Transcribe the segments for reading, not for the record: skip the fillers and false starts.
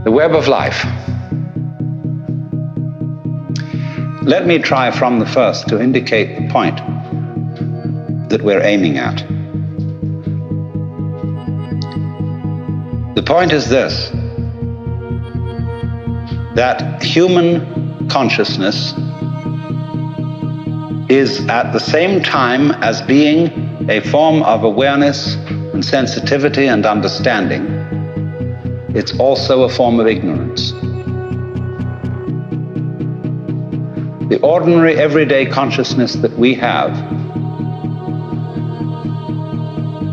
The web of life. Let me try from the first to indicate the point that we're aiming at. The point is this, that human consciousness is at the same time as being a form of awareness and sensitivity and understanding, it's also a form of ignorance. The ordinary, everyday consciousness that we have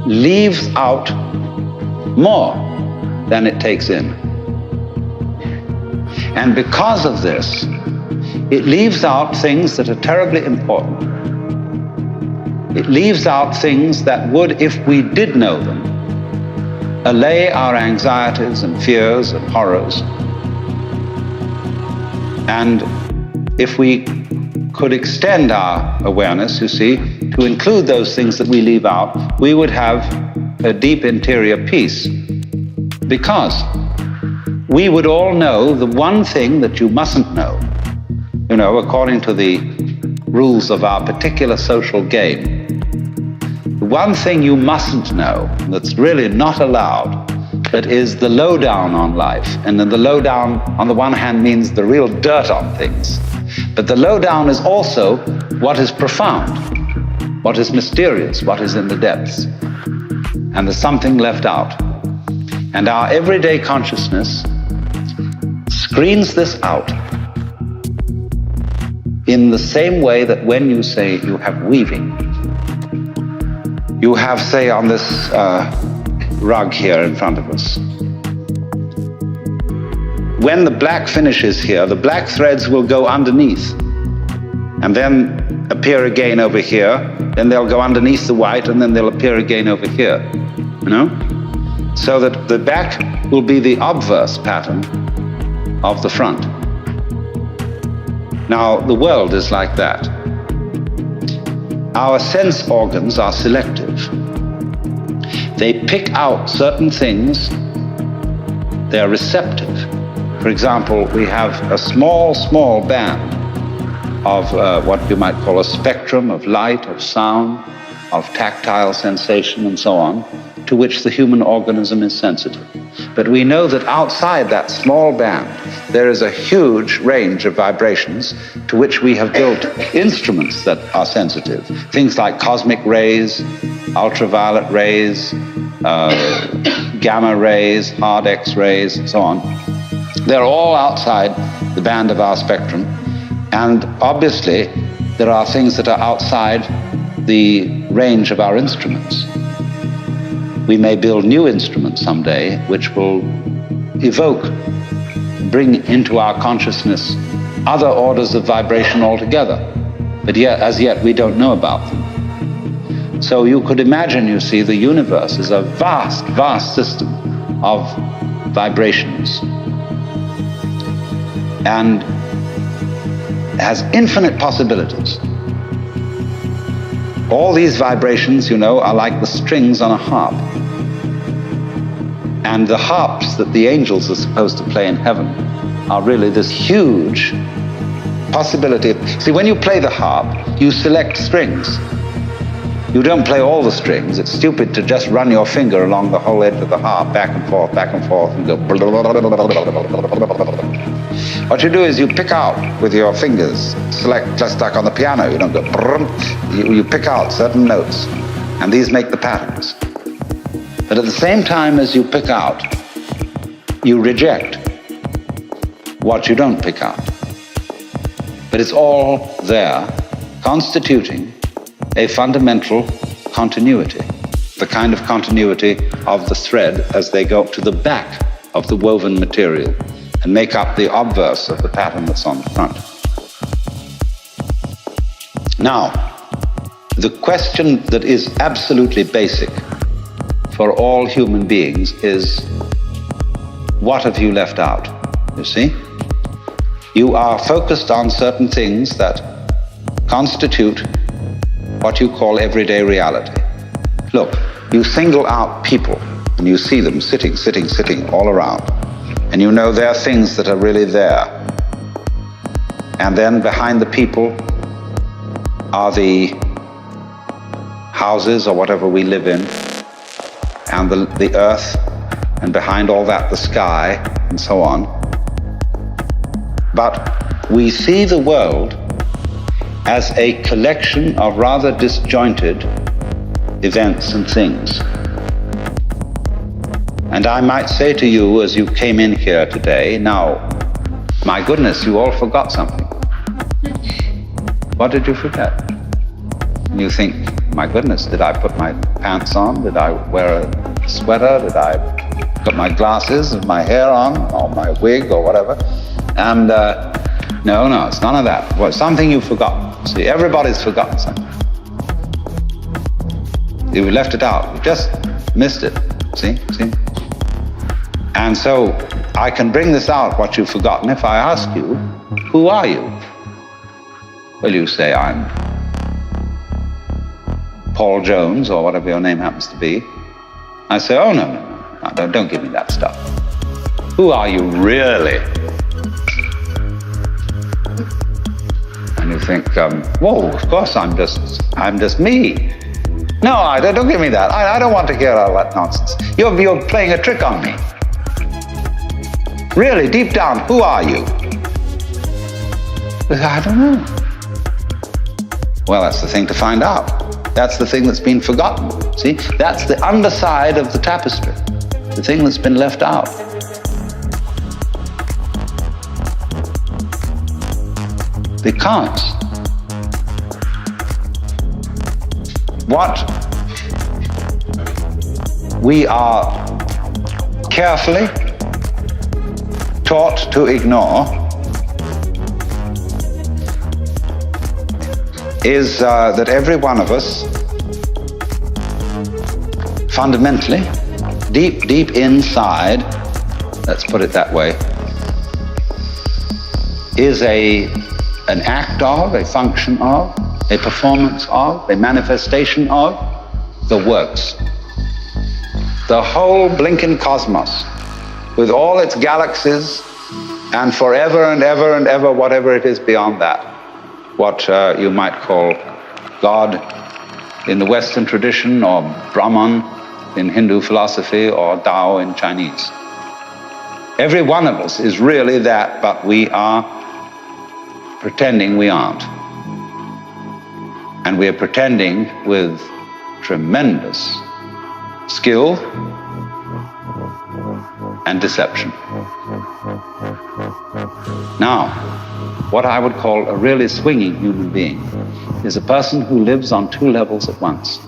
leaves out more than it takes in. And because of this, it leaves out things that are terribly important. It leaves out things that would, if we did know them, allay our anxieties and fears and horrors. And if we could extend our awareness, you see, to include those things that we leave out, we would have a deep interior peace. Because we would all know the one thing that you mustn't know, you know, according to the rules of our particular social game. The one thing you mustn't know, that's really not allowed, that is the lowdown on life. And then the lowdown, on the one hand, means the real dirt on things. But the lowdown is also what is profound, what is mysterious, what is in the depths. And there's something left out. And our everyday consciousness screens this out in the same way that when you say you have weaving, you have, say, on this rug here in front of us, when the black finishes here, the black threads will go underneath and then appear again over here, then they'll go underneath the white and then they'll appear again over here, you know? So that the back will be the obverse pattern of the front. Now, the world is like that. Our sense organs are selective. They pick out certain things. They're receptive. For example, we have a small, small band of what you might call a spectrum of light, of sound, of tactile sensation, and so on, to which the human organism is sensitive. But we know that outside that small band, there is a huge range of vibrations to which we have built instruments that are sensitive. Things like cosmic rays, ultraviolet rays, gamma rays, hard X-rays, and so on. They're all outside the band of our spectrum. And obviously, there are things that are outside the range of our instruments. We may build new instruments someday which will evoke, bring into our consciousness other orders of vibration altogether. But yet, as yet, we don't know about them. So you could imagine, you see, the universe is a vast, vast system of vibrations and has infinite possibilities. All these vibrations, you know, are like the strings on a harp. And the harps that the angels are supposed to play in heaven are really this huge possibility. See, when you play the harp, you select strings. You don't play all the strings. It's stupid to just run your finger along the whole edge of the harp, back and forth, and go. What you do is you pick out with your fingers, select, just like on the piano, you don't go. You pick out certain notes, and these make the patterns. But at the same time as you pick out, you reject what you don't pick out. But it's all there, constituting a fundamental continuity, the kind of continuity of the thread as they go to the back of the woven material and make up the obverse of the pattern that's on the front. Now, the question that is absolutely basic for all human beings is, what have you left out? You see? You are focused on certain things that constitute what you call everyday reality. Look, you single out people and you see them sitting all around. And you know there are things that are really there. And then behind the people are the houses or whatever we live in, and the earth, and behind all that the sky, and so on. But we see the world as a collection of rather disjointed events and things. And I might say to you as you came in here today, now, my goodness, you all forgot something. What did you forget? And you think, my goodness, did I put my pants on? Did I wear a sweater? Did I put my glasses and my hair on, or my wig or whatever? And no, it's none of that. Well, something you've forgotten. See, everybody's forgotten something. You left it out. You just missed it. See? And so I can bring this out, what you've forgotten, if I ask you, who are you? Well, you say, I'm Paul Jones, or whatever your name happens to be. I say, oh, no, don't give me that stuff. Who are you really? And you think, whoa, of course I'm just me. No, don't give me that. I don't want to hear all that nonsense. You're playing a trick on me. Really, deep down, who are you? I don't know. Well, that's the thing to find out. That's the thing that's been forgotten. See, that's the underside of the tapestry, the thing that's been left out. Because what we are carefully taught to ignore is that every one of us, fundamentally, deep inside, let's put it that way, is an act of, a function of, a performance of, a manifestation of the works. The whole blinking cosmos, with all its galaxies, and forever and ever and ever, whatever it is beyond that. What you might call God in the Western tradition, or Brahman in Hindu philosophy, or Tao in Chinese. Every one of us is really that, but we are pretending we aren't. And we are pretending with tremendous skill and deception. Now, what I would call a really swinging human being is a person who lives on two levels at once.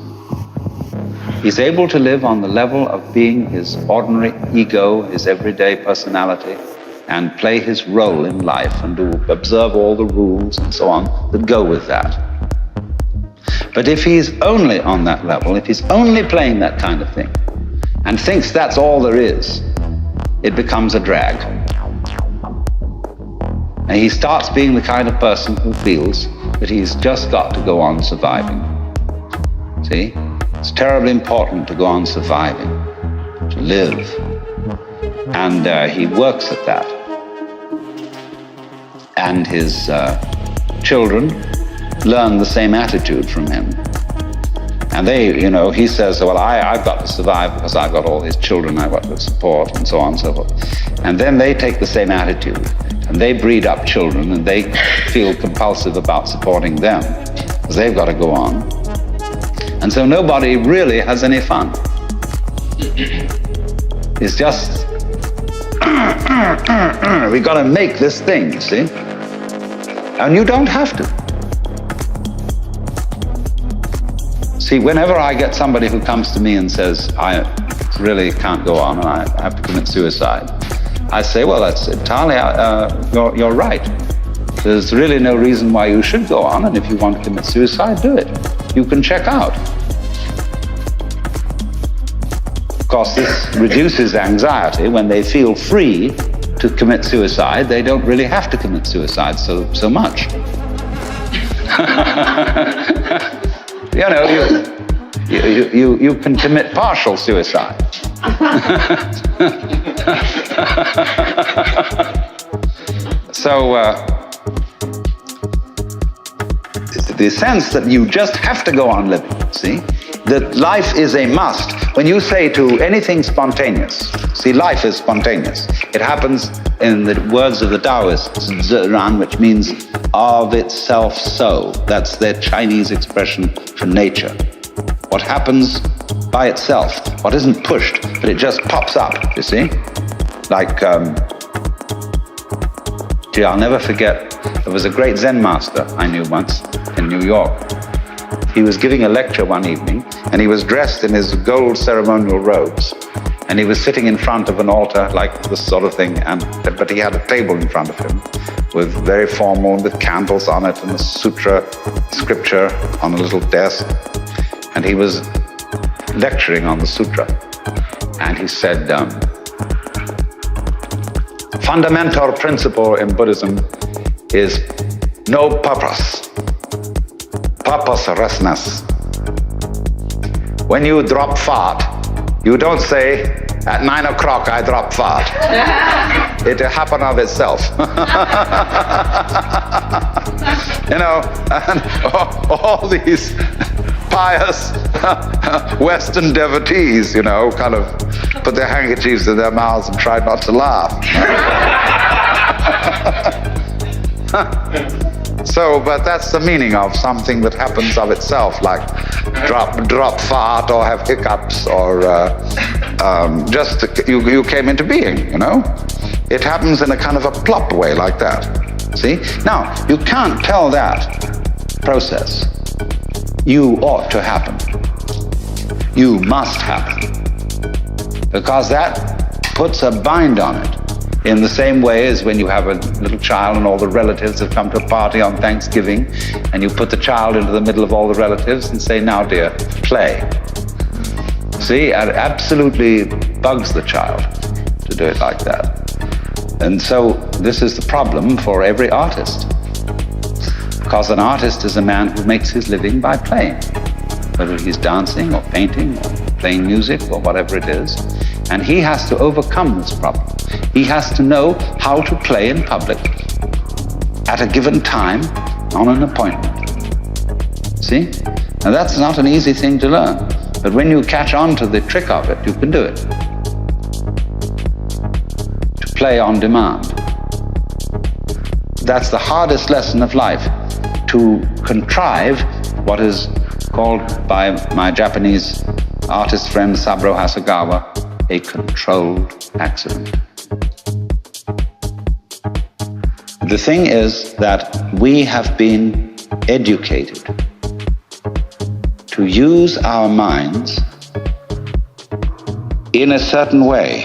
He's able to live on the level of being his ordinary ego, his everyday personality, and play his role in life and to observe all the rules and so on that go with that. But if he's only on that level, if he's only playing that kind of thing and thinks that's all there is, it becomes a drag. And he starts being the kind of person who feels that he's just got to go on surviving. See? It's terribly important to go on surviving, to live. And he works at that. And his children learn the same attitude from him. And they, he says, well, I've got to survive because I've got all these children I've got to support, and so on and so forth. And then they take the same attitude, and they breed up children, and they feel compulsive about supporting them, because they've got to go on. And so nobody really has any fun. It's just, we've got to make this thing, you see? And you don't have to. See, whenever I get somebody who comes to me and says, I really can't go on and I have to commit suicide, I say, well, that's entirely, you're right. There's really no reason why you should go on, and if you want to commit suicide, do it. You can check out. Of course, this reduces anxiety. When they feel free to commit suicide, they don't really have to commit suicide so much. You can commit partial suicide. So, the sense that you just have to go on living, see? That life is a must. When you say to anything spontaneous, see, life is spontaneous. It happens, in the words of the Taoists, Zheran, which means of itself so. That's their Chinese expression for nature. What happens by itself, what isn't pushed, but it just pops up, you see? Like, I'll never forget, there was a great Zen master I knew once in New York. He was giving a lecture one evening, and he was dressed in his gold ceremonial robes, and he was sitting in front of an altar like this sort of thing, but he had a table in front of him with very formal, with candles on it, and a sutra scripture on a little desk, and he was lecturing on the sutra, and he said, fundamental principle in Buddhism is no purpose. Purposelessness. When you drop fart, you don't say, at 9 o'clock I drop fart. It happened of itself. You know, and all these pious Western devotees, you know, kind of put their handkerchiefs in their mouths and tried not to laugh. So, but that's the meaning of something that happens of itself, like drop fart or have hiccups or just you came into being, you know? It happens in a kind of a plop way like that, see? Now, you can't tell that process, you ought to happen. You must happen. Because that puts a bind on it. In the same way as when you have a little child and all the relatives have come to a party on Thanksgiving, and you put the child into the middle of all the relatives and say, now dear, play. See, it absolutely bugs the child to do it like that. And so this is the problem for every artist. Because an artist is a man who makes his living by playing, whether he's dancing or painting or playing music or whatever it is. And he has to overcome this problem. He has to know how to play in public at a given time on an appointment. See? Now that's not an easy thing to learn. But when you catch on to the trick of it, you can do it. To play on demand. That's the hardest lesson of life. To contrive what is called by my Japanese artist friend Saburo Hasegawa a controlled accident. The thing is that we have been educated to use our minds in a certain way,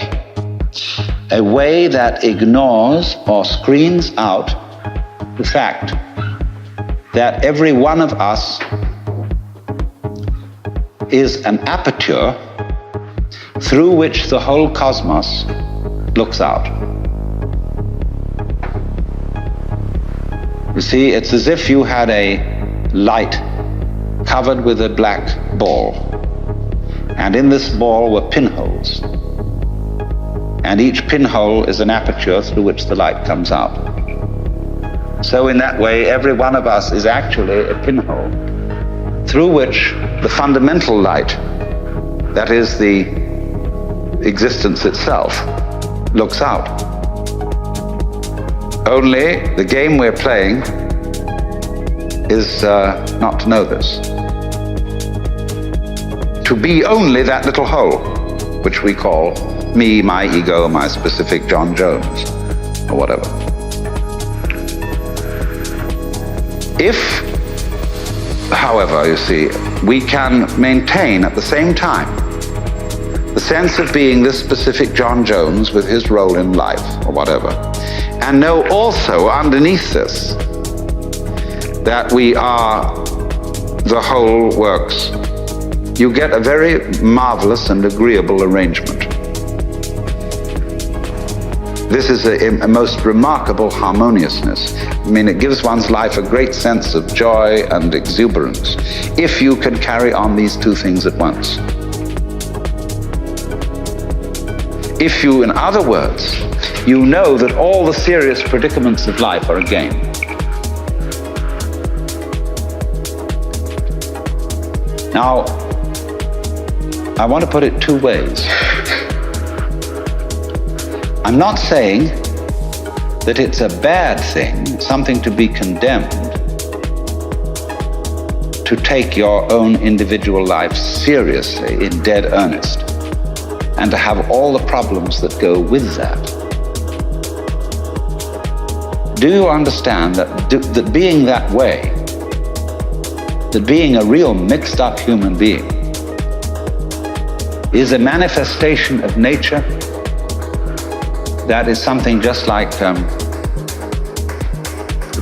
a way that ignores or screens out the fact that every one of us is an aperture through which the whole cosmos looks out. You see, it's as if you had a light covered with a black ball, and in this ball were pinholes, and each pinhole is an aperture through which the light comes out. So in that way, every one of us is actually a pinhole through which the fundamental light, that is the existence itself, looks out. Only the game we're playing is not to know this. To be only that little hole, which we call me, my ego, my specific John Jones, or whatever. If, however, you see, we can maintain at the same time the sense of being this specific John Jones with his role in life, or whatever, and know also underneath this that we are the whole works, you get a very marvelous and agreeable arrangement. This is a most remarkable harmoniousness. I mean, it gives one's life a great sense of joy and exuberance if you can carry on these two things at once. if you, in other words, you know that all the serious predicaments of life are a game. Now, I want to put it two ways. I'm not saying that it's a bad thing, something to be condemned, to take your own individual life seriously, in dead earnest, and to have all the problems that go with that. Do you understand that being that way, that being a real mixed up human being, is a manifestation of nature that is something just like the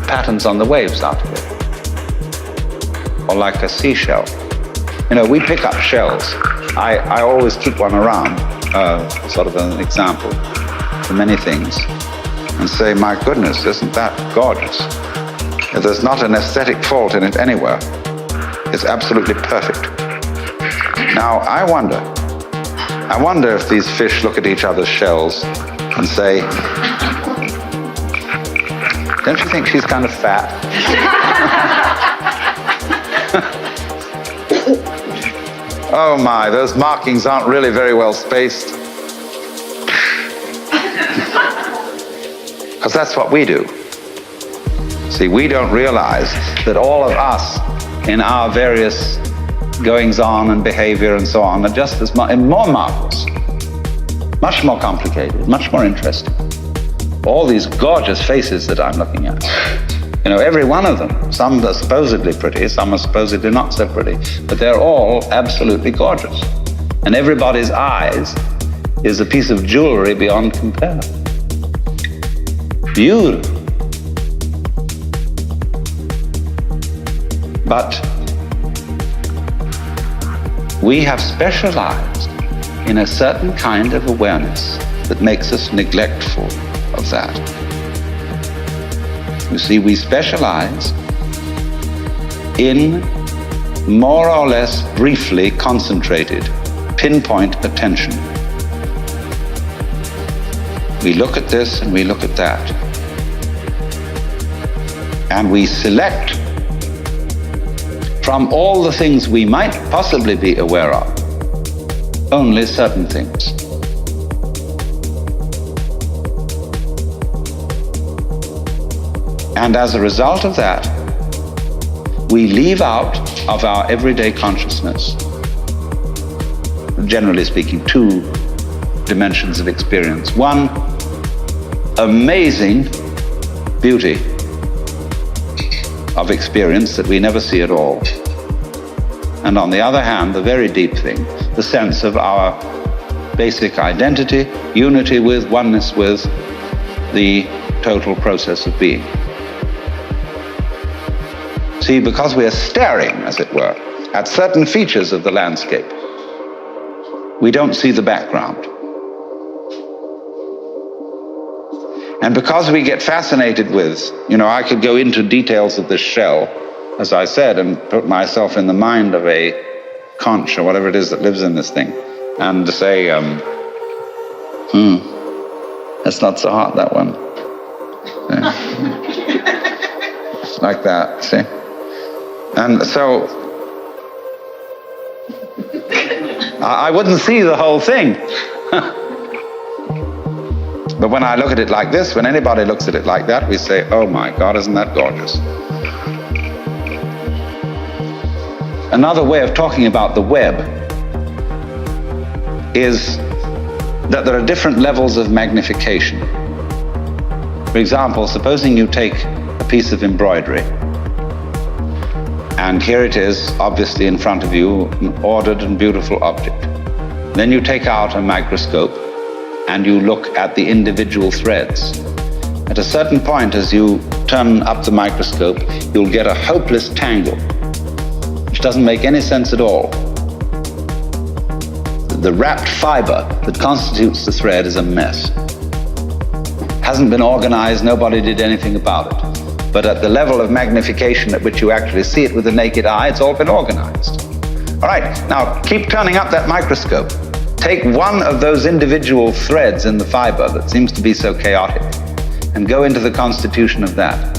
patterns on the waves out of it, or like a seashell. You know, we pick up shells. I always keep one around, sort of an example for many things, and say, my goodness, isn't that gorgeous? There's not an aesthetic fault in it anywhere. It's absolutely perfect. Now, I wonder if these fish look at each other's shells and say, don't you think she's kind of fat? Oh my, those markings aren't really very well spaced. Because that's what we do. See, we don't realize that all of us in our various goings-on and behavior and so on are just as much, and more marvelous, much more complicated, much more interesting. All these gorgeous faces that I'm looking at. You know, every one of them, some are supposedly pretty, some are supposedly not so pretty, but they're all absolutely gorgeous. And everybody's eyes is a piece of jewelry beyond compare. Beautiful. But we have specialized in a certain kind of awareness that makes us neglectful of that. You see, we specialize in more or less briefly concentrated, pinpoint attention. We look at this and we look at that. And we select from all the things we might possibly be aware of, only certain things. And as a result of that, we leave out of our everyday consciousness, generally speaking, two dimensions of experience. One, amazing beauty of experience that we never see at all. And on the other hand, the very deep thing, the sense of our basic identity, unity with, oneness with the total process of being. See, because we are staring, as it were, at certain features of the landscape, we don't see the background. And because we get fascinated with, you know, I could go into details of this shell, as I said, and put myself in the mind of a conch or whatever it is that lives in this thing, and say, that's not so hot, that one. Like that, see? And so, I wouldn't see the whole thing. But when I look at it like this, when anybody looks at it like that, we say, oh my God, isn't that gorgeous? Another way of talking about the web is that there are different levels of magnification. For example, supposing you take a piece of embroidery, and here it is, obviously in front of you, an ordered and beautiful object. Then you take out a microscope and you look at the individual threads. At a certain point, as you turn up the microscope, you'll get a hopeless tangle, which doesn't make any sense at all. The wrapped fiber that constitutes the thread is a mess. Hasn't been organized, nobody did anything about it. But at the level of magnification at which you actually see it with the naked eye, it's all been organized. All right, now keep turning up that microscope. take one of those individual threads in the fiber that seems to be so chaotic and go into the constitution of that.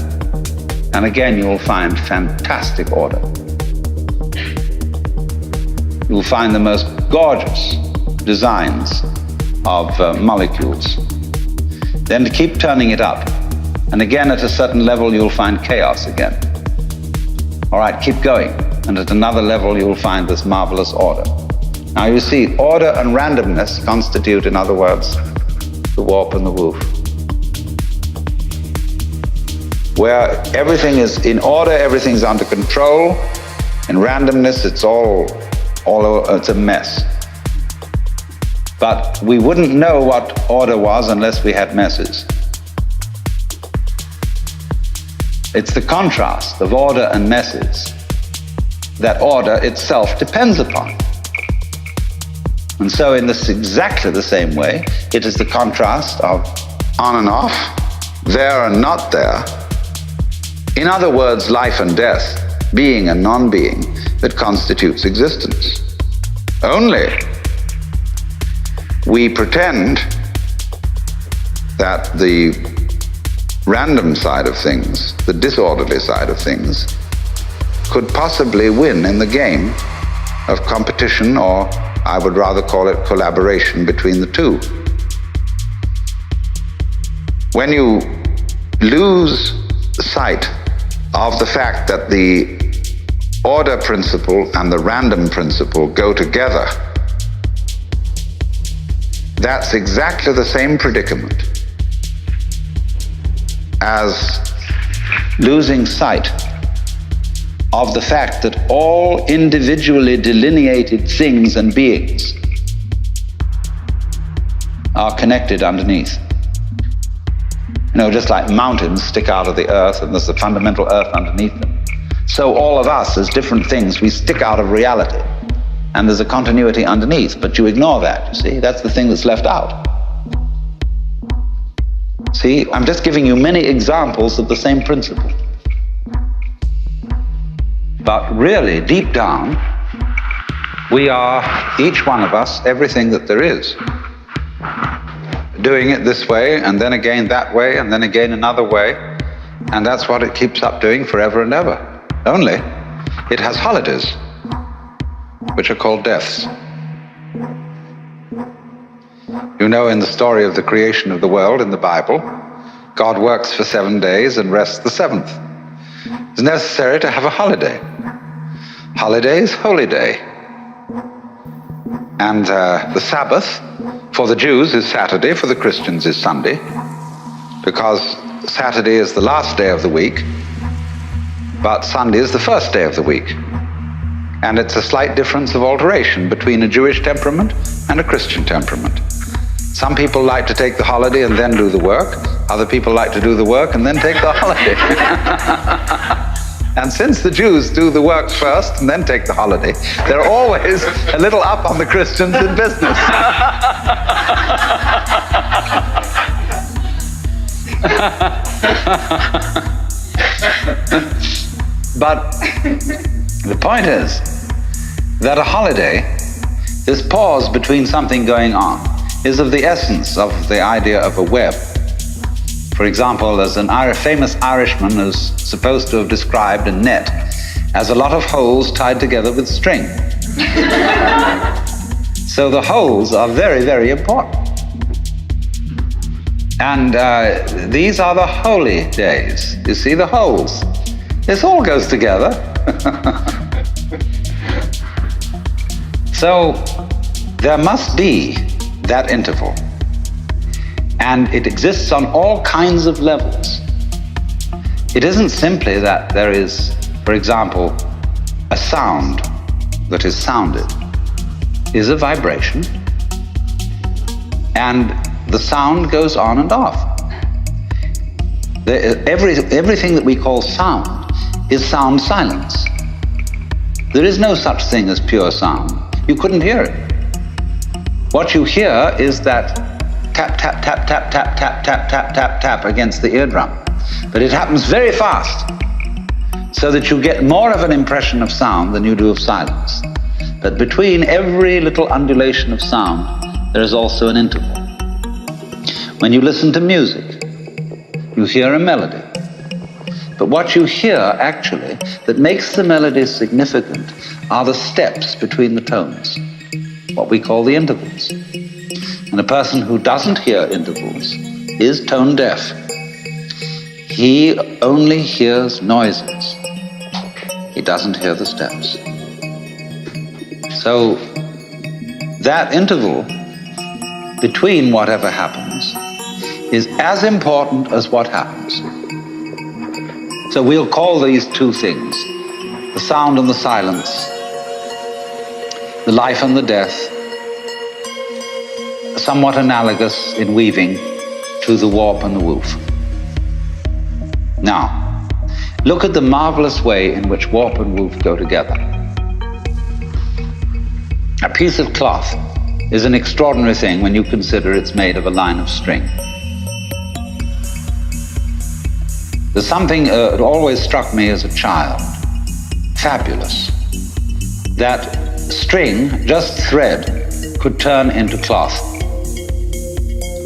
And again, you will find fantastic order. You will find the most gorgeous designs of molecules. Then to keep turning it up. And again, at a certain level, you'll find chaos again. All right, keep going. And at another level, you'll find this marvelous order. Now you see, order and randomness constitute, in other words, the warp and the woof. Where everything is in order, everything's under control. In randomness, it's it's a mess. But we wouldn't know what order was unless we had messes. It's the contrast of order and messes that order itself depends upon. And so in this exactly the same way, it is the contrast of on and off, there and not there. In other words, life and death, being and non-being, that constitutes existence. Only we pretend that the random side of things, the disorderly side of things, could possibly win in the game of competition, or I would rather call it collaboration between the two. When you lose sight of the fact that the order principle and the random principle go together, that's exactly the same predicament as losing sight of the fact that all individually delineated things and beings are connected underneath. You know, just like mountains stick out of the earth and there's the fundamental earth underneath them. So all of us as different things, we stick out of reality. And there's a continuity underneath, but you ignore that, you see? That's the thing that's left out. See, I'm just giving you many examples of the same principle. But really, deep down, we are, each one of us, everything that there is. Doing it this way, and then again that way, and then again another way. And that's what it keeps up doing forever and ever. Only, it has holidays, which are called deaths. You know, in the story of the creation of the world in the Bible, God works for 7 days and rests the seventh. It's necessary to have a holiday. Holiday is holy day. And the Sabbath for the Jews is Saturday, for the Christians is Sunday, because Saturday is the last day of the week, but Sunday is the first day of the week. And it's a slight difference of alteration between a Jewish temperament and a Christian temperament. Some people like to take the holiday and then do the work. Other people like to do the work and then take the holiday. And since the Jews do the work first and then take the holiday, they're always a little up on the Christians in business. But the point is that a holiday, this pause between something going on, is of the essence of the idea of a web. For example, there's an famous Irishman who's supposed to have described a net as a lot of holes tied together with string. So the holes are very, very important. And these are the holy days. You see the holes. This all goes together. So there must be that interval. And it exists on all kinds of levels. It isn't simply that there is, for example, a sound that is sounded. Is a vibration, and the sound goes on and off. Everything that we call sound is sound silence. There is no such thing as pure sound. You couldn't hear it. What you hear is that tap, tap, tap, tap, tap, tap, tap, tap, tap, tap against the eardrum. But it happens very fast, so that you get more of an impression of sound than you do of silence. that between every little undulation of sound, there is also an interval. When you listen to music, you hear a melody. But what you hear, actually, that makes the melody significant are the steps between the tones, what we call the intervals. And a person who doesn't hear intervals is tone deaf. He only hears noises. He doesn't hear the steps. So that interval between whatever happens is as important as what happens. So we'll call these two things, the sound and the silence, the life and the death, somewhat analogous in weaving to the warp and the woof. Now, look at the marvelous way in which warp and woof go together. A piece of cloth is an extraordinary thing when you consider it's made of a line of string. There's something that always struck me as a child, fabulous, that string, just thread, could turn into cloth.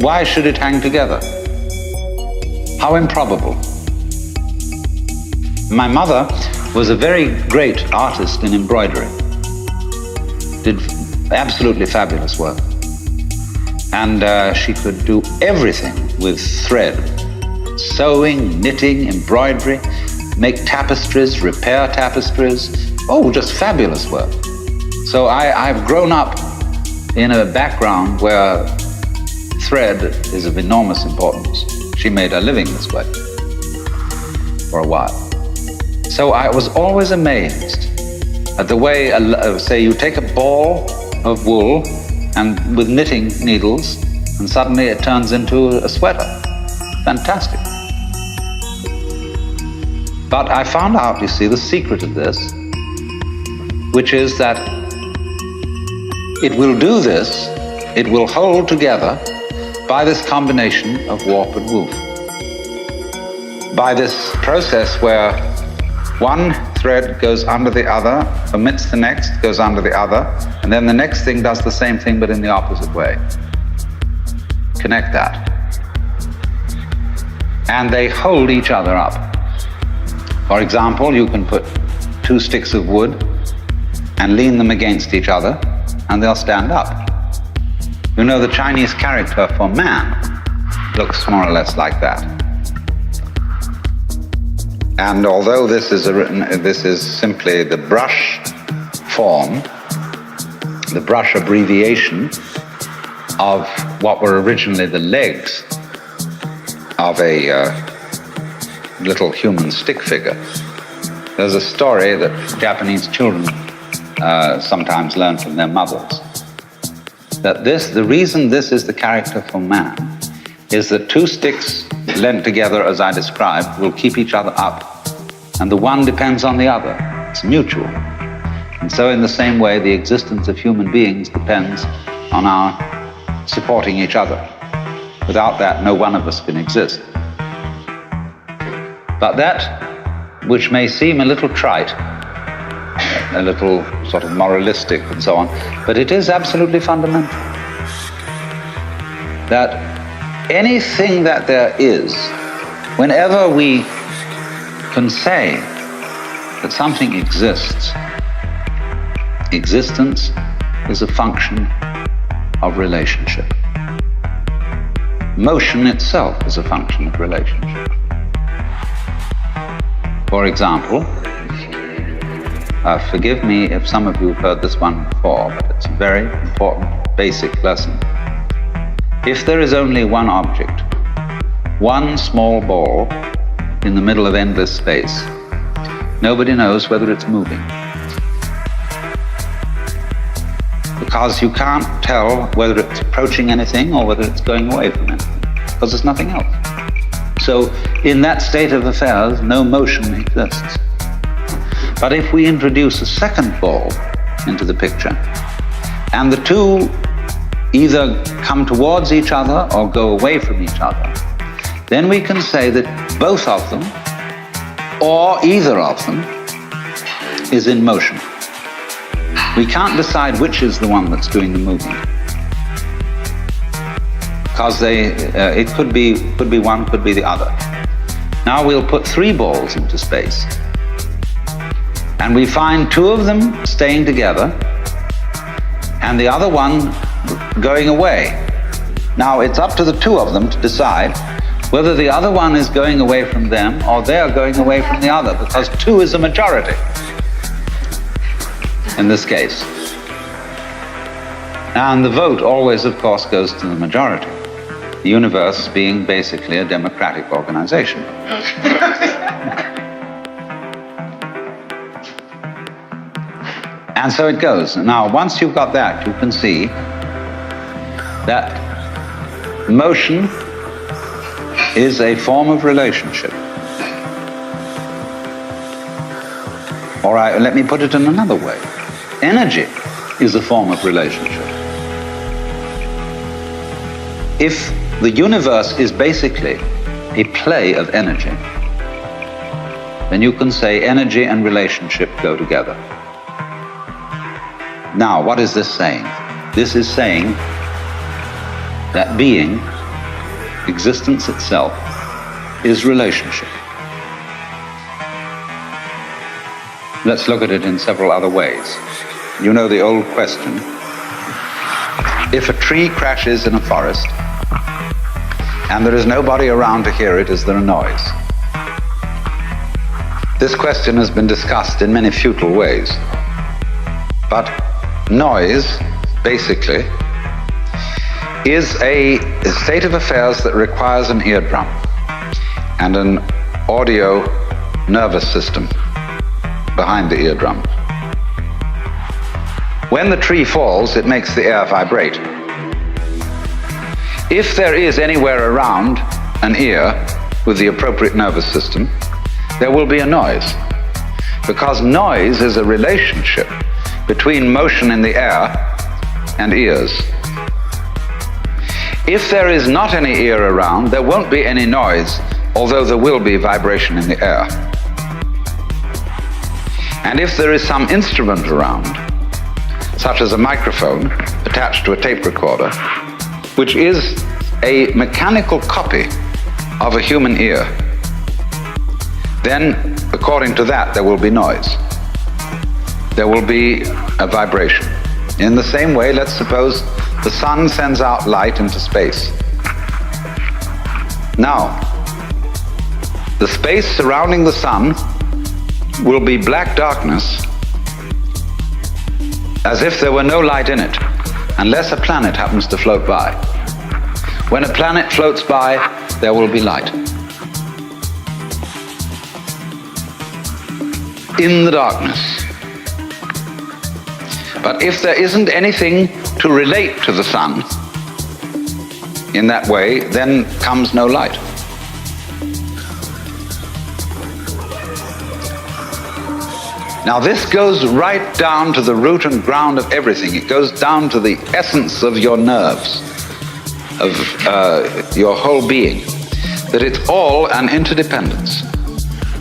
Why should it hang together? How improbable. My mother was a very great artist in embroidery, did absolutely fabulous work. And she could do everything with thread. Sewing, knitting, embroidery, make tapestries, repair tapestries. Oh, just fabulous work. So I've grown up in a background where thread is of enormous importance. She made her living this way for a while. So I was always amazed at the way, say, you take a ball of wool and with knitting needles, and suddenly it turns into a sweater. Fantastic. But I found out, you see, the secret of this, which is that it will do this, it will hold together by this combination of warp and woof. By this process where one thread goes under the other, omits the next, goes under the other, and then the next thing does the same thing but in the opposite way. Connect that. And they hold each other up. For example, you can put two sticks of wood and lean them against each other, and they'll stand up. You know, the Chinese character for man looks more or less like that. And although this is simply the brush form, the brush abbreviation of what were originally the legs of a little human stick figure. There's a story that Japanese children sometimes learn from their mothers. That the reason this is the character for man is that two sticks lent together as I described will keep each other up, and the one depends on the other. It's mutual. And so in the same way, the existence of human beings depends on our supporting each other. Without that, no one of us can exist. But that, which may seem a little trite, a little sort of moralistic and so on, but it is absolutely fundamental. That anything that there is, whenever we can say that something exists, existence is a function of relationship. Motion itself is a function of relationship. For example, forgive me if some of you have heard this one before, but it's a very important basic lesson. If there is only one object, one small ball in the middle of endless space, nobody knows whether it's moving. Because you can't tell whether it's approaching anything or whether it's going away from anything, because there's nothing else. So in that state of affairs, no motion exists. But if we introduce a second ball into the picture, and the two either come towards each other or go away from each other, then we can say that both of them, or either of them, is in motion. We can't decide which is the one that's doing the movement, because it could be one, could be the other. Now we'll put 3 balls into space, and we find 2 of them staying together and the other one going away. Now it's up to the 2 of them to decide whether the other one is going away from them or they're going away from the other, because 2 is a majority in this case. And the vote always, of course, goes to the majority, the universe being basically a democratic organization. And so it goes. Now, once you've got that, you can see that motion is a form of relationship. All right, let me put it in another way. Energy is a form of relationship. If the universe is basically a play of energy, then you can say energy and relationship go together. Now, what is this saying? This is saying that being, existence itself, is relationship. Let's look at it in several other ways. You know the old question. If a tree crashes in a forest and there is nobody around to hear it, is there a noise? This question has been discussed in many futile ways. But noise, basically, is a state of affairs that requires an eardrum and an audio nervous system behind the eardrum. When the tree falls, it makes the air vibrate. If there is anywhere around an ear with the appropriate nervous system, there will be a noise, because noise is a relationship between motion in the air and ears. If there is not any ear around, there won't be any noise, although there will be vibration in the air. And if there is some instrument around, such as a microphone attached to a tape recorder, which is a mechanical copy of a human ear, then, according to that, there will be noise. There will be a vibration. In the same way, let's suppose the sun sends out light into space. Now, the space surrounding the sun will be black darkness, as if there were no light in it, unless a planet happens to float by. When a planet floats by, there will be light. In the darkness. But if there isn't anything to relate to the sun in that way, then comes no light. Now this goes right down to the root and ground of everything. It goes down to the essence of your nerves, of your whole being, that it's all an interdependence.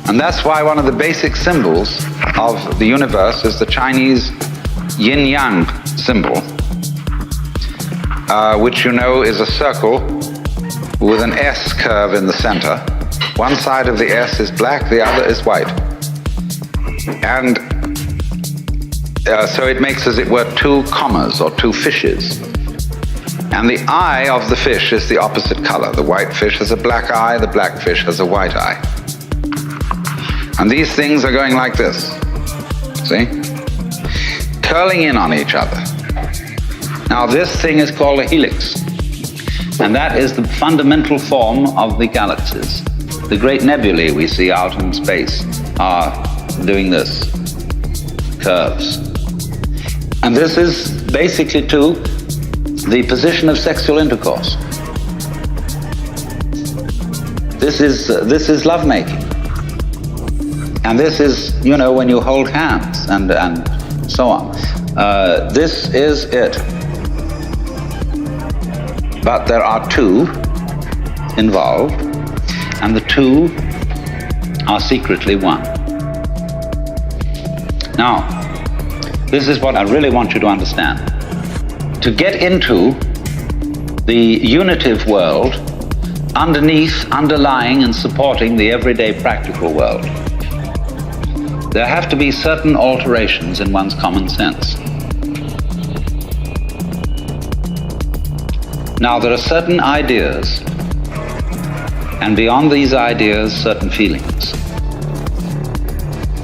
And that's why one of the basic symbols of the universe is the Chinese yin-yang symbol, which you know is a circle with an S curve in the center. One side of the S is black, the other is white. And so it makes, as it were, 2 commas or 2 fishes. And the eye of the fish is the opposite color. The white fish has a black eye, the black fish has a white eye. And these things are going like this, see? Curling in on each other. Now this thing is called a helix, and that is the fundamental form of the galaxies. The great nebulae we see out in space are doing this, curves. And this is basically to the position of sexual intercourse. This is lovemaking. And this is, you know, when you hold hands and so on. This is it. But there are 2 involved, and the 2 are secretly one. Now, This is what I really want you to understand. To get into the unitive world, underneath, underlying, and supporting the everyday practical world, there have to be certain alterations in one's common sense. Now, there are certain ideas, and beyond these ideas, certain feelings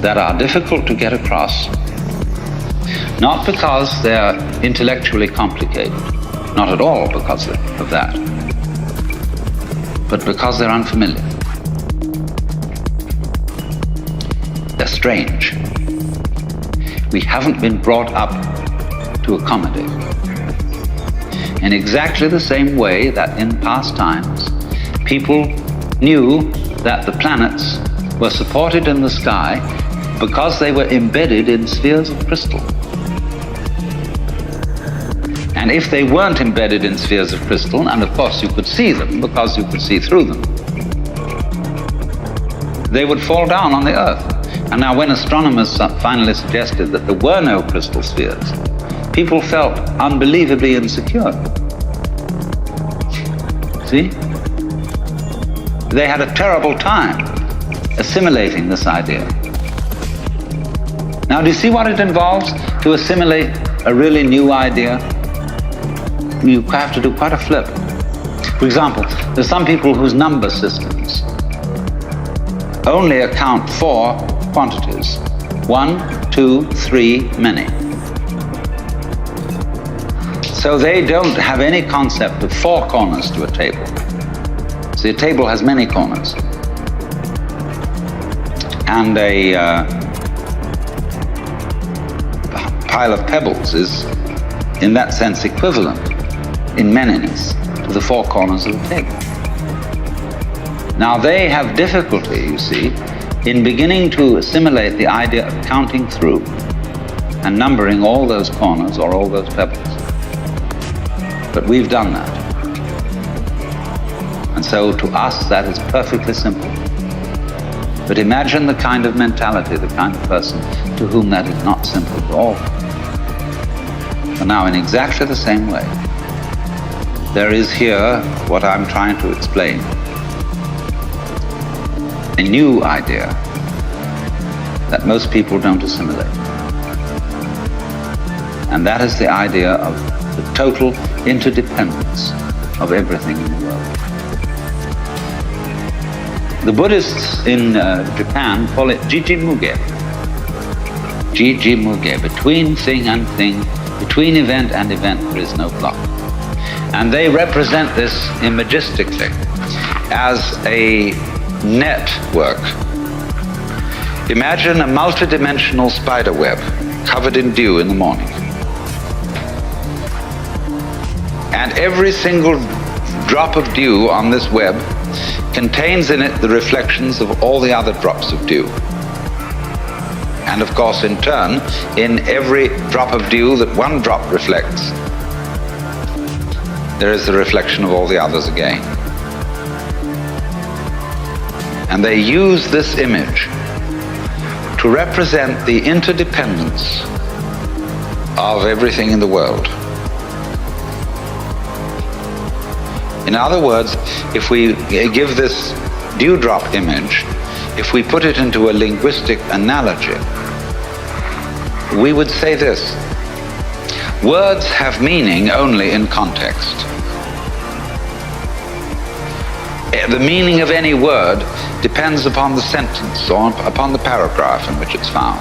that are difficult to get across, not because they're intellectually complicated, not at all because of that, but because they're unfamiliar. They're strange. We haven't been brought up to accommodate. In exactly the same way that in past times, people knew that the planets were supported in the sky because they were embedded in spheres of crystal. And if they weren't embedded in spheres of crystal, and of course you could see them because you could see through them, they would fall down on the Earth. And now when astronomers finally suggested that there were no crystal spheres, people felt unbelievably insecure. See? They had a terrible time assimilating this idea. Now, do you see what it involves to assimilate a really new idea? You have to do quite a flip. For example, there's some people whose number systems only account for quantities. 1, 2, 3, many. So they don't have any concept of 4 corners to a table. See, a table has many corners. And a pile of pebbles is, in that sense, equivalent in manyness to the 4 corners of the table. Now they have difficulty, you see, in beginning to assimilate the idea of counting through and numbering all those corners or all those pebbles. But we've done that. And so to us that is perfectly simple. But imagine the kind of mentality, the kind of person to whom that is not simple at all. So now in exactly the same way, there is here what I'm trying to explain. A new idea that most people don't assimilate. And that is the idea of the total interdependence of everything in the world. The Buddhists in Japan call it Jijimuge. Jijimuge, between thing and thing, between event and event, there is no block. And they represent this imagistically as a network. Imagine a multidimensional spider web covered in dew in the morning. And every single drop of dew on this web contains in it the reflections of all the other drops of dew. And of course, in turn, in every drop of dew that one drop reflects, there is the reflection of all the others again. And they use this image to represent the interdependence of everything in the world. In other words, if we give this dewdrop image, if we put it into a linguistic analogy, we would say this: words have meaning only in context. The meaning of any word depends upon the sentence or upon the paragraph in which it's found.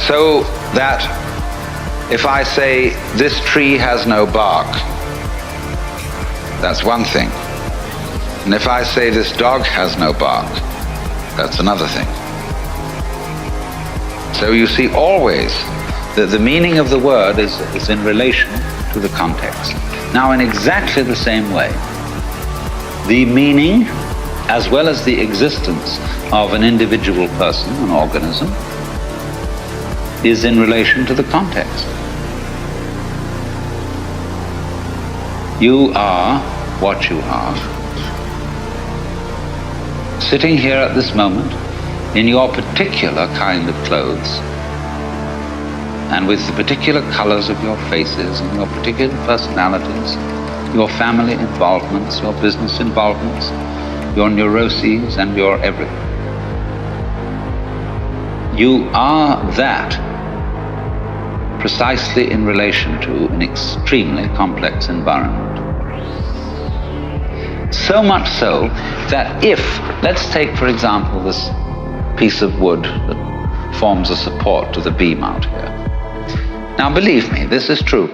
So that if I say, this tree has no bark, that's one thing. And if I say, this dog has no bark, that's another thing. So you see always that the meaning of the word is in relation to the context. Now, in exactly the same way, the meaning as well as the existence of an individual person, an organism, is in relation to the context. You are what you are. Sitting here at this moment in your particular kind of clothes, and with the particular colors of your faces and your particular personalities, your family involvements, your business involvements, your neuroses and your everything. You are that precisely in relation to an extremely complex environment. So much so that if, let's take for example this piece of wood that forms a support to the beam out here. Now believe me, this is true.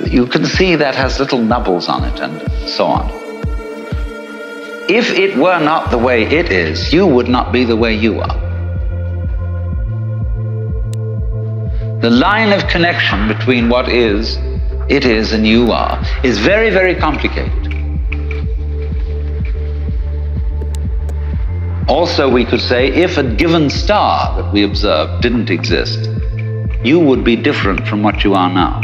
You can see that has little nubbles on it and so on. If it were not the way it is, you would not be the way you are. The line of connection between what is, it is, and you are is very, very complicated. Also, we could say, if a given star that we observe didn't exist, you would be different from what you are now.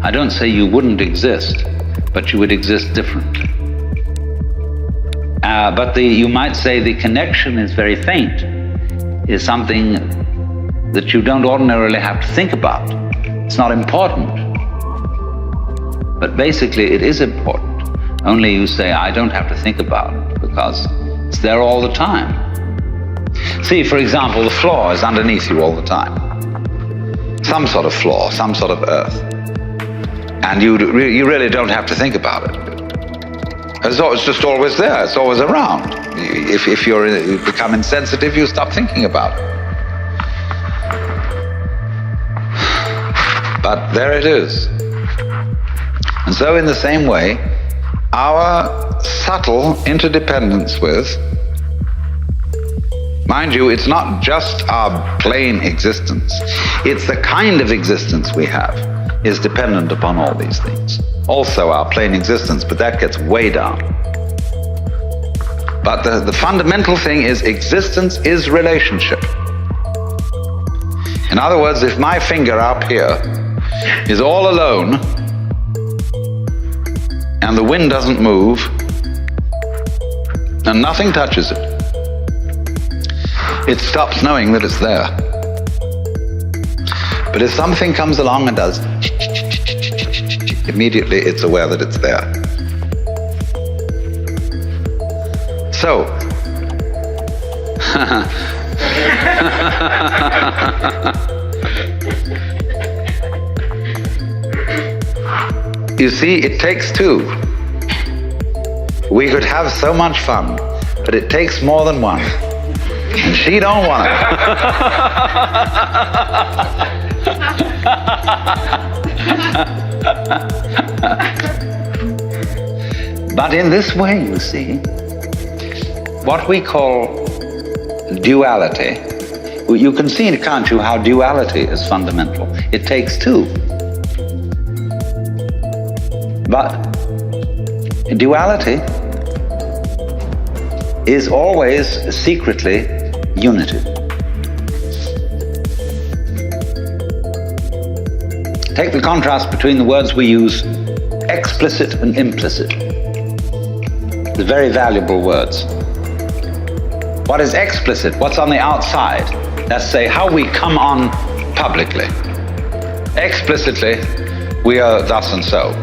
I don't say you wouldn't exist, but you would exist differently. But you might say the connection is very faint, is something that you don't ordinarily have to think about. It's not important. But basically it is important. Only you say, I don't have to think about it because it's there all the time. See, for example, the floor is underneath you all the time. Some sort of floor, some sort of earth. And you really don't have to think about it. It's just always there, it's always around. If you become insensitive, you stop thinking about it. But there it is. And so in the same way, our subtle interdependence with, mind you, it's not just our plain existence, it's the kind of existence we have is dependent upon all these things. Also our plain existence, but that gets way down. But the fundamental thing is existence is relationship. In other words, if my finger up here is all alone and the wind doesn't move and nothing touches it, it stops knowing that it's there. But if something comes along and does, immediately it's aware that it's there. So, you see, it takes two. We could have so much fun, but it takes more than one. And she don't want it. But in this way, you see, what we call duality, you can see, can't you, how duality is fundamental. It takes two. But duality is always secretly unitive. Take the contrast between the words we use, explicit and implicit. They're very valuable words. What is explicit? What's on the outside? That's, say, how we come on publicly. Explicitly, we are thus and so.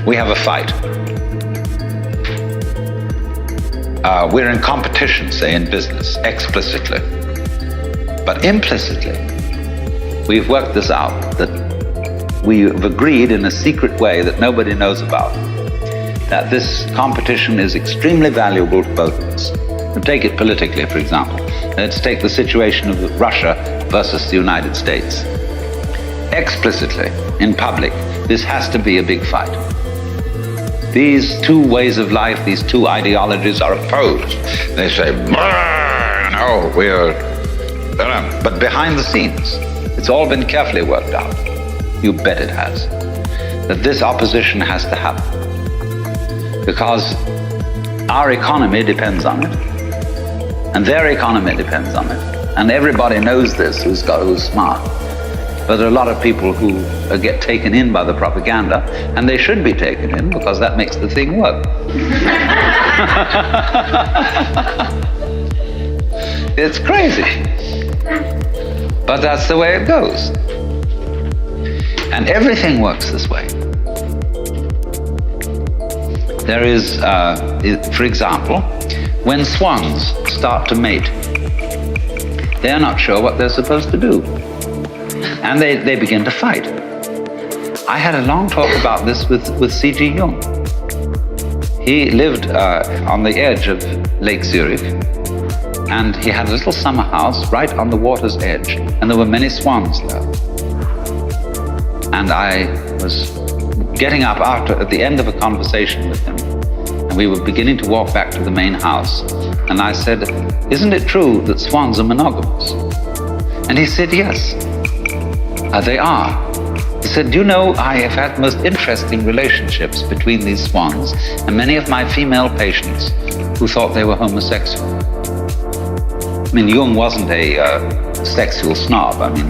We have a fight. We're in competition, say, in business, explicitly. But implicitly, we've worked this out, that we've agreed in a secret way that nobody knows about, that this competition is extremely valuable to both of us. And take it politically, for example. Let's take the situation of Russia versus the United States. Explicitly, in public, this has to be a big fight. These two ways of life, these two ideologies are opposed. They say, no, we're... But behind the scenes, it's all been carefully worked out. You bet it has. That this opposition has to happen. Because our economy depends on it. And their economy depends on it. And everybody knows this who's smart. But there are a lot of people who get taken in by the propaganda, and they should be taken in because that makes the thing work. It's crazy. But that's the way it goes. And everything works this way. There is, for example, when swans start to mate, they're not sure what they're supposed to do. And they begin to fight. I had a long talk about this with C.G. Jung. He lived on the edge of Lake Zurich, and he had a little summer house right on the water's edge, and there were many swans there. And I was getting up at the end of a conversation with him, and we were beginning to walk back to the main house, and I said, "Isn't it true that swans are monogamous?" And he said, "Yes, they are." He said, "Do you know, I have had the most interesting relationships between these swans and many of my female patients who thought they were homosexual." I mean, Jung wasn't a sexual snob. I mean,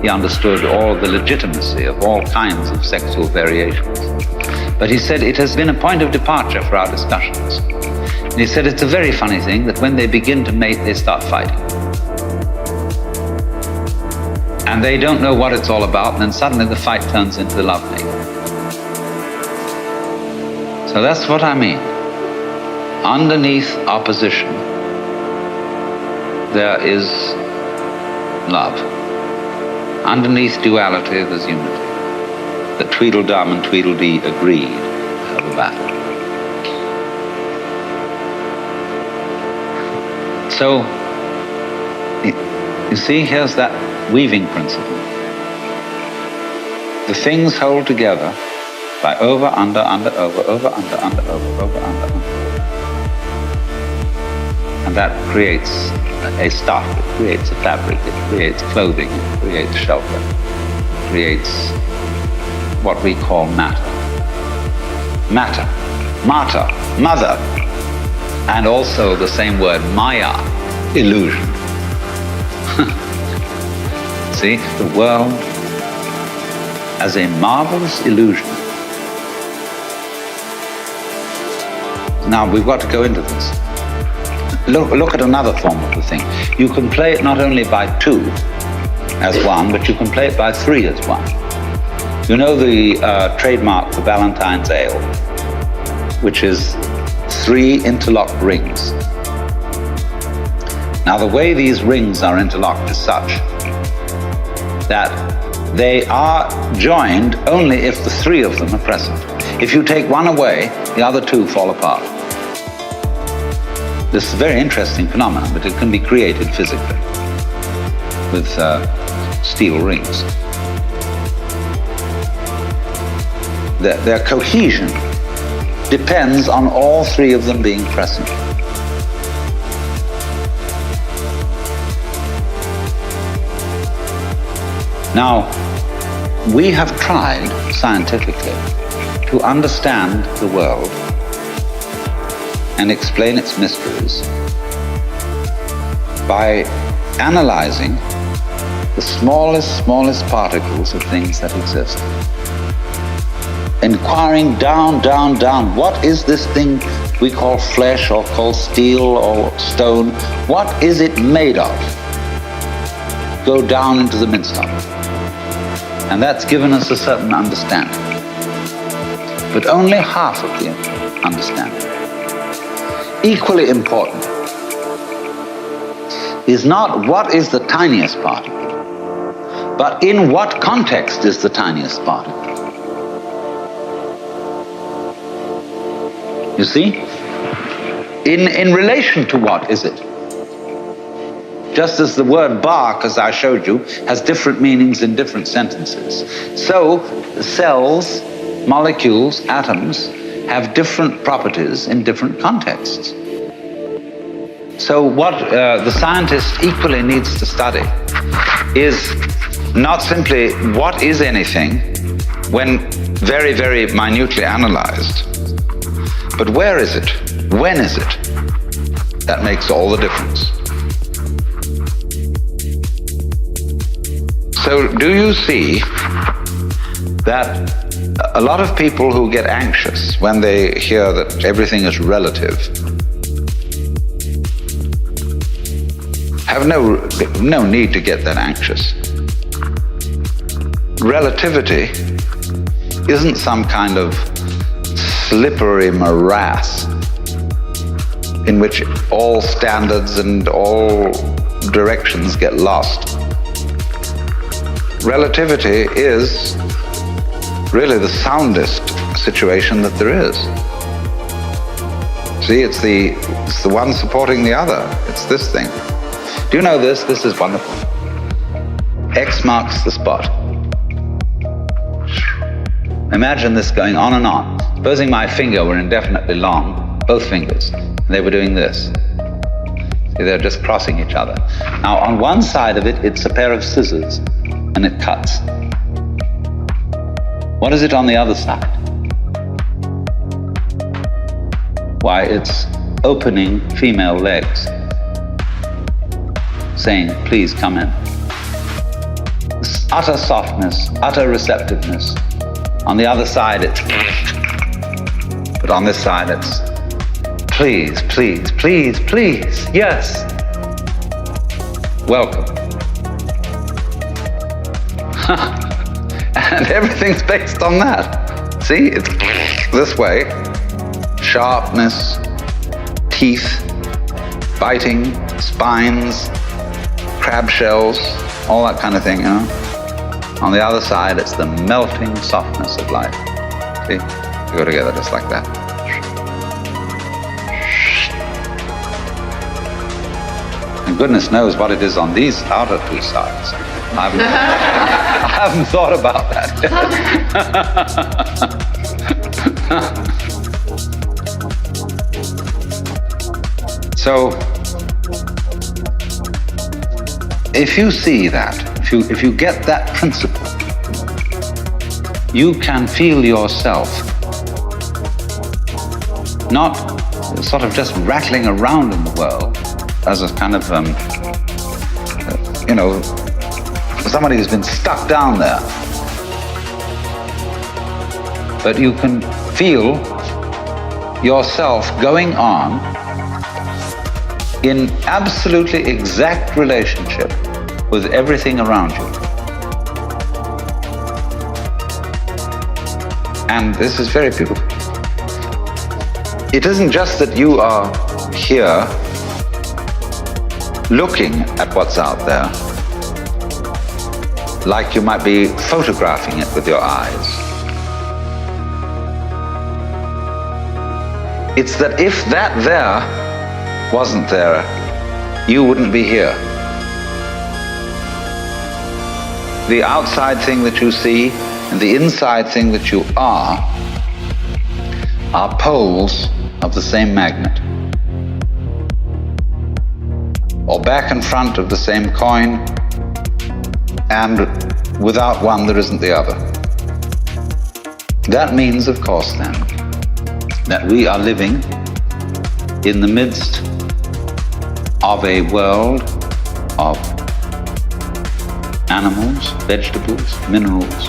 he understood all the legitimacy of all kinds of sexual variations. But he said it has been a point of departure for our discussions. And he said it's a very funny thing that when they begin to mate, they start fighting. And they don't know what it's all about, and then suddenly the fight turns into lovemaking. So that's what I mean. Underneath opposition, there is love. Underneath duality, there's unity. The Tweedledum and Tweedledee agreed to have a battle. So, you see, here's that weaving principle. The things hold together by over, under, over, over, under, over, under. And that creates a stuff, it creates a fabric, it creates clothing, it creates shelter, it creates what we call matter. Matter, mater, mother, and also the same word, maya, illusion. See, the world as a marvelous illusion. Now we've got to go into this. Look at another form of the thing. You can play it not only by two as one, but you can play it by three as one. You know the trademark for Ballantine's Ale, which is 3 interlocked rings. Now the way these rings are interlocked is such that they are joined only if the 3 of them are present. If you take one away, the other 2 fall apart. This is a very interesting phenomenon, but it can be created physically with steel rings. Their cohesion depends on all 3 of them being present. Now, we have tried scientifically to understand the world and explain its mysteries by analyzing the smallest particles of things that exist. Inquiring down, what is this thing we call flesh or call steel or stone? What is it made of? Go down into the midst-stuff. And that's given us a certain understanding. But only half of the understanding. Equally important is not what is the tiniest particle, but in what context is the tiniest particle. You see? In relation to what is it? Just as the word bark, as I showed you, has different meanings in different sentences, so cells, molecules, atoms, have different properties in different contexts. So what the scientist equally needs to study is not simply what is anything when very, very minutely analyzed, but where is it? When is it? That makes all the difference. So do you see that a lot of people who get anxious when they hear that everything is relative have no need to get that anxious. Relativity isn't some kind of slippery morass in which all standards and all directions get lost. Relativity is really the soundest situation that there is. See, it's the one supporting the other. It's this thing. Do you know this? This is wonderful. X marks the spot. Imagine this going on and on. Supposing my finger were indefinitely long, both fingers, and they were doing this. See, they're just crossing each other. Now, on one side of it, it's a pair of scissors, and it cuts. What is it on the other side? Why, it's opening female legs, saying, please come in. This utter softness, utter receptiveness. On the other side, it's, but on this side, it's, please, please, please, please, yes. Welcome. And everything's based on that. See, it's this way. Sharpness, teeth, biting, spines, crab shells, all that kind of thing, you know. On the other side, it's the melting softness of life. See, they go together just like that. And goodness knows what it is on these outer two sides. I haven't thought about that yet. So, if you see that, if you get that principle, you can feel yourself not sort of just rattling around in the world as a kind of, somebody who's been stuck down there. But you can feel yourself going on in absolutely exact relationship with everything around you. And this is very beautiful. It isn't just that you are here looking at what's out there, like you might be photographing it with your eyes. It's that if that there wasn't there, you wouldn't be here. The outside thing that you see and the inside thing that you are poles of the same magnet, or back and front of the same coin, and without one there isn't the other. That means, of course, then, that we are living in the midst of a world of animals, vegetables, minerals,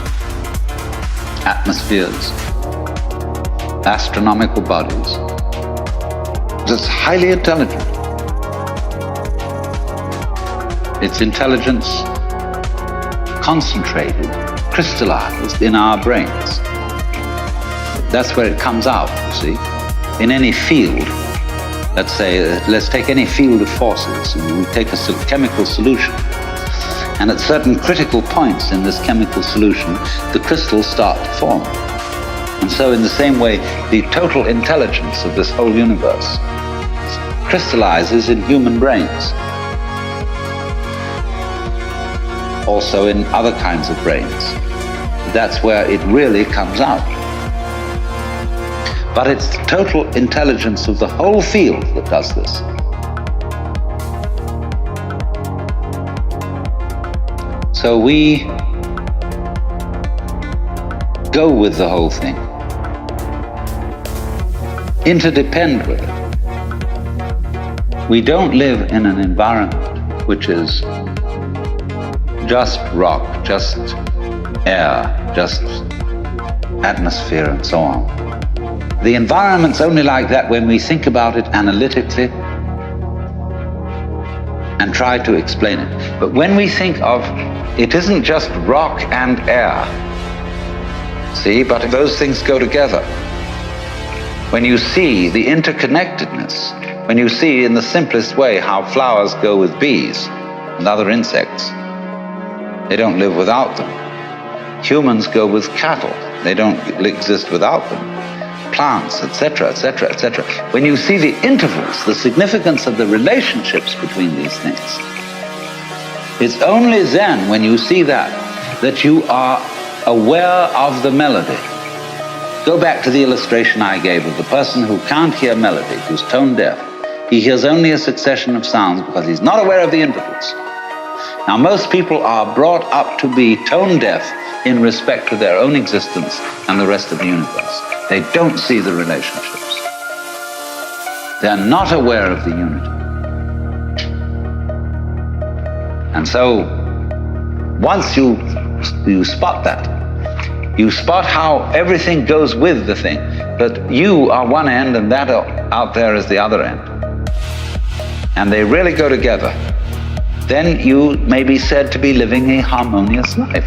atmospheres, astronomical bodies. It's highly intelligent. Its intelligence concentrated, crystallized in our brains. That's where it comes out, you see. In any field, let's take any field of forces, and we take a chemical solution. And at certain critical points in this chemical solution, the crystals start to form. And so in the same way, the total intelligence of this whole universe crystallizes in human brains. Also in other kinds of brains. That's where it really comes out. But it's the total intelligence of the whole field that does this. So we go with the whole thing, interdepend with it. We don't live in an environment which is just rock, just air, just atmosphere and so on. The environment's only like that when we think about it analytically and try to explain it. But when we think of, it isn't just rock and air, see, but those things go together. When you see the interconnectedness, when you see in the simplest way how flowers go with bees and other insects, they don't live without them. Humans go with cattle, they don't exist without them. Plants, etc., etc., etc. When you see the intervals, the significance of the relationships between these things, it's only then, when you see that, that you are aware of the melody. Go back to the illustration I gave of the person who can't hear melody, who's tone deaf. He hears only a succession of sounds because he's not aware of the intervals. Now, most people are brought up to be tone deaf in respect to their own existence and the rest of the universe. They don't see the relationships. They're not aware of the unity. And so, once you spot that, you spot how everything goes with the thing, but you are one end and that out there is the other end. And they really go together. Then you may be said to be living a harmonious life.